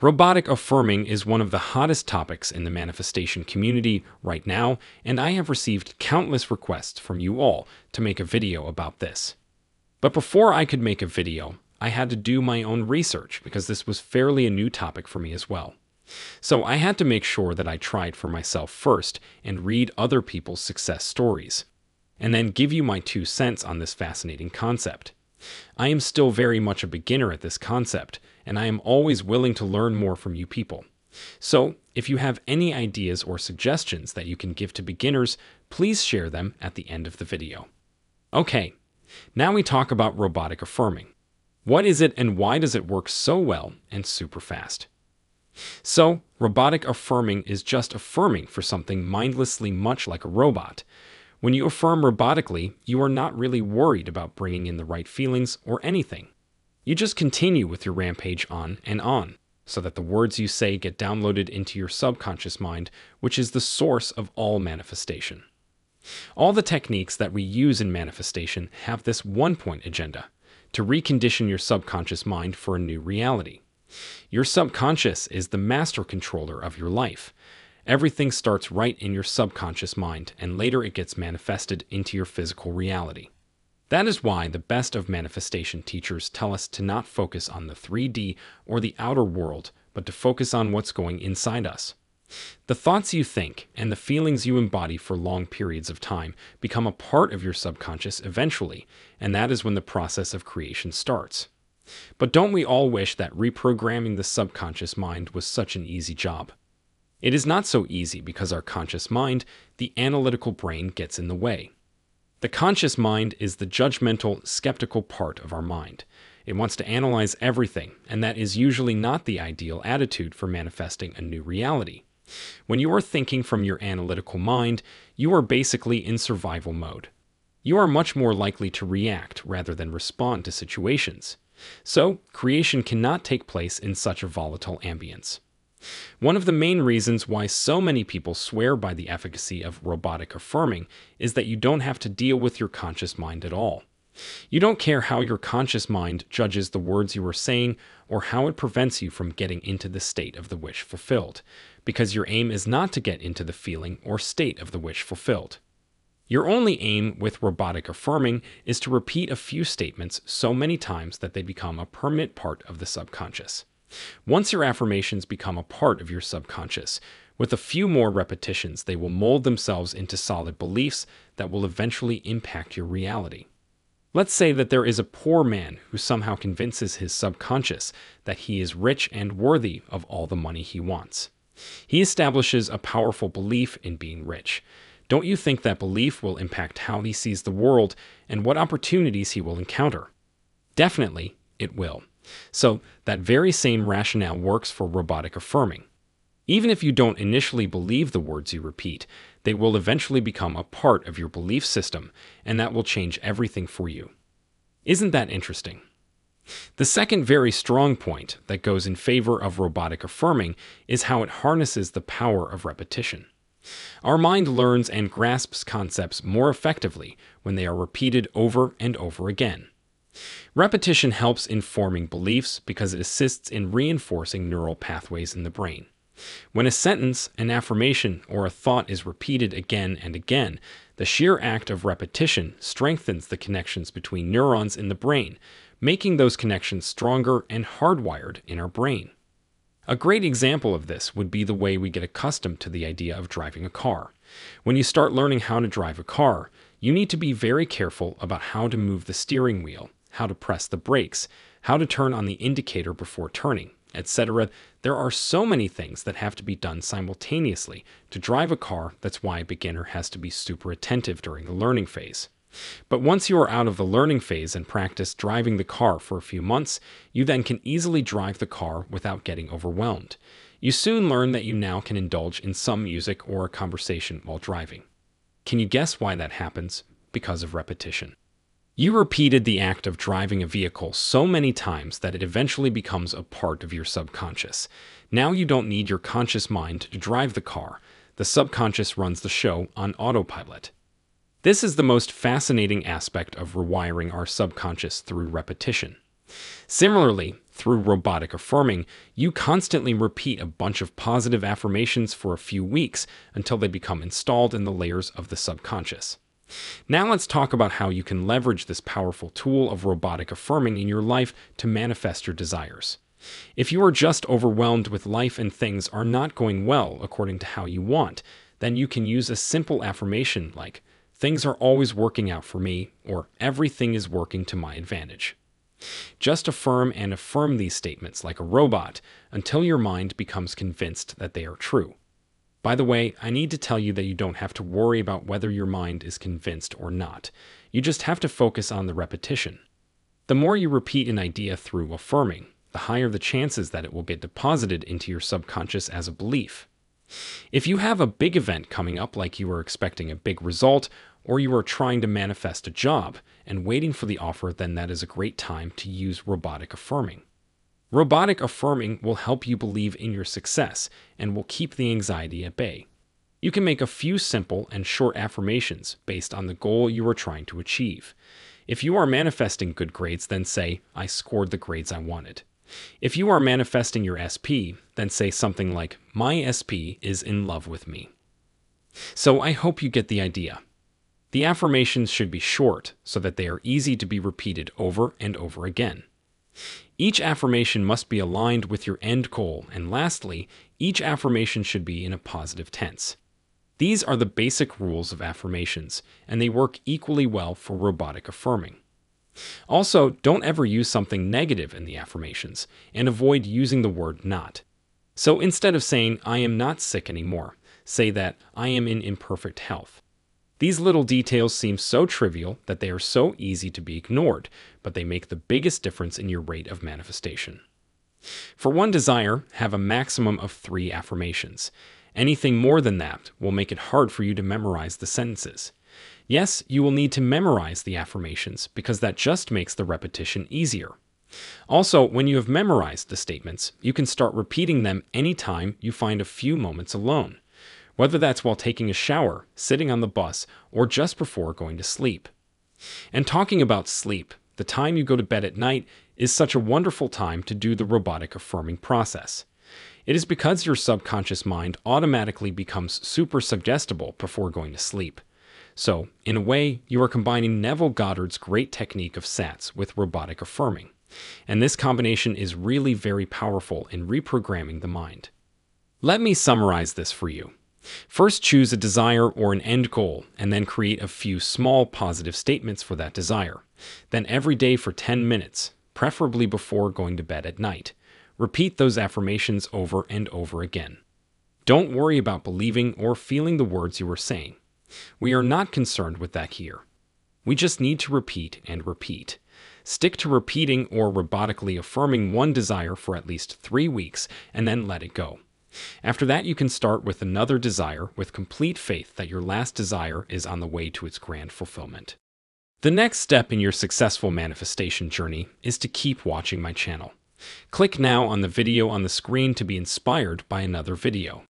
Robotic affirming is one of the hottest topics in the manifestation community right now, and I have received countless requests from you all to make a video about this. But before I could make a video, I had to do my own research because this was fairly a new topic for me as well. So I had to make sure that I tried for myself first and read other people's success stories, and then give you my 2 cents on this fascinating concept. I am still very much a beginner at this concept, and I am always willing to learn more from you people. So, if you have any ideas or suggestions that you can give to beginners, please share them at the end of the video. Okay, now we talk about robotic affirming. What is it and why does it work so well and super fast? So, robotic affirming is just affirming for something mindlessly much like a robot. When you affirm robotically, you are not really worried about bringing in the right feelings or anything. You just continue with your rampage on, so that the words you say get downloaded into your subconscious mind, which is the source of all manifestation. All the techniques that we use in manifestation have this one-point agenda: to recondition your subconscious mind for a new reality. Your subconscious is the master controller of your life. Everything starts right in your subconscious mind, and later it gets manifested into your physical reality. That is why the best of manifestation teachers tell us to not focus on the 3D or the outer world, but to focus on what's going inside us. The thoughts you think and the feelings you embody for long periods of time become a part of your subconscious eventually, and that is when the process of creation starts. But don't we all wish that reprogramming the subconscious mind was such an easy job? It is not so easy because our conscious mind, the analytical brain, gets in the way. The conscious mind is the judgmental, skeptical part of our mind. It wants to analyze everything, and that is usually not the ideal attitude for manifesting a new reality. When you are thinking from your analytical mind, you are basically in survival mode. You are much more likely to react rather than respond to situations. So, creation cannot take place in such a volatile ambience. One of the main reasons why so many people swear by the efficacy of robotic affirming is that you don't have to deal with your conscious mind at all. You don't care how your conscious mind judges the words you are saying or how it prevents you from getting into the state of the wish fulfilled, because your aim is not to get into the feeling or state of the wish fulfilled. Your only aim with robotic affirming is to repeat a few statements so many times that they become a permanent part of the subconscious. Once your affirmations become a part of your subconscious, with a few more repetitions, they will mold themselves into solid beliefs that will eventually impact your reality. Let's say that there is a poor man who somehow convinces his subconscious that he is rich and worthy of all the money he wants. He establishes a powerful belief in being rich. Don't you think that belief will impact how he sees the world and what opportunities he will encounter? Definitely, it will. So, that very same rationale works for robotic affirming. Even if you don't initially believe the words you repeat, they will eventually become a part of your belief system, and that will change everything for you. Isn't that interesting? The second very strong point that goes in favor of robotic affirming is how it harnesses the power of repetition. Our mind learns and grasps concepts more effectively when they are repeated over and over again. Repetition helps in forming beliefs because it assists in reinforcing neural pathways in the brain. When a sentence, an affirmation, or a thought is repeated again and again, the sheer act of repetition strengthens the connections between neurons in the brain, making those connections stronger and hardwired in our brain. A great example of this would be the way we get accustomed to the idea of driving a car. When you start learning how to drive a car, you need to be very careful about how to move the steering wheel, how to press the brakes, how to turn on the indicator before turning, etc. There are so many things that have to be done simultaneously to drive a car. That's why a beginner has to be super attentive during the learning phase. But once you are out of the learning phase and practice driving the car for a few months, you then can easily drive the car without getting overwhelmed. You soon learn that you now can indulge in some music or a conversation while driving. Can you guess why that happens? Because of repetition. You repeated the act of driving a vehicle so many times that it eventually becomes a part of your subconscious. Now you don't need your conscious mind to drive the car. The subconscious runs the show on autopilot. This is the most fascinating aspect of rewiring our subconscious through repetition. Similarly, Through robotic affirming, you constantly repeat a bunch of positive affirmations for a few weeks until they become installed in the layers of the subconscious. Now let's talk about how you can leverage this powerful tool of robotic affirming in your life to manifest your desires. If you are just overwhelmed with life and things are not going well according to how you want, then you can use a simple affirmation like, "Things are always working out for me," or "Everything is working to my advantage." Just affirm and affirm these statements like a robot until your mind becomes convinced that they are true. By the way, I need to tell you that you don't have to worry about whether your mind is convinced or not. You just have to focus on the repetition. The more you repeat an idea through affirming, the higher the chances that it will get deposited into your subconscious as a belief. If you have a big event coming up, like you are expecting a big result, or you are trying to manifest a job and waiting for the offer, then that is a great time to use robotic affirming. Robotic affirming will help you believe in your success and will keep the anxiety at bay. You can make a few simple and short affirmations based on the goal you are trying to achieve. If you are manifesting good grades, then say, "I scored the grades I wanted." If you are manifesting your SP, then say something like, "My SP is in love with me." So I hope you get the idea. The affirmations should be short so that they are easy to be repeated over and over again. Each affirmation must be aligned with your end goal, and lastly, each affirmation should be in a positive tense. These are the basic rules of affirmations, and they work equally well for robotic affirming. Also, don't ever use something negative in the affirmations, and avoid using the word not. So instead of saying, "I am not sick anymore," say that "I am in imperfect health." These little details seem so trivial that they are so easy to be ignored, but they make the biggest difference in your rate of manifestation. For one desire, have a maximum of 3 affirmations. Anything more than that will make it hard for you to memorize the sentences. Yes, you will need to memorize the affirmations because that just makes the repetition easier. Also, when you have memorized the statements, you can start repeating them anytime you find a few moments alone, whether that's while taking a shower, sitting on the bus, or just before going to sleep. And talking about sleep, the time you go to bed at night is such a wonderful time to do the robotic affirming process. It is because your subconscious mind automatically becomes super suggestible before going to sleep. So, in a way, you are combining Neville Goddard's great technique of SATs with robotic affirming. And this combination is really very powerful in reprogramming the mind. Let me summarize this for you. First, choose a desire or an end goal, and then create a few small positive statements for that desire. Then every day for 10 minutes, preferably before going to bed at night, repeat those affirmations over and over again. Don't worry about believing or feeling the words you are saying. We are not concerned with that here. We just need to repeat and repeat. Stick to repeating or robotically affirming one desire for at least 3 weeks and then let it go. After that, you can start with another desire with complete faith that your last desire is on the way to its grand fulfillment. The next step in your successful manifestation journey is to keep watching my channel. Click now on the video on the screen to be inspired by another video.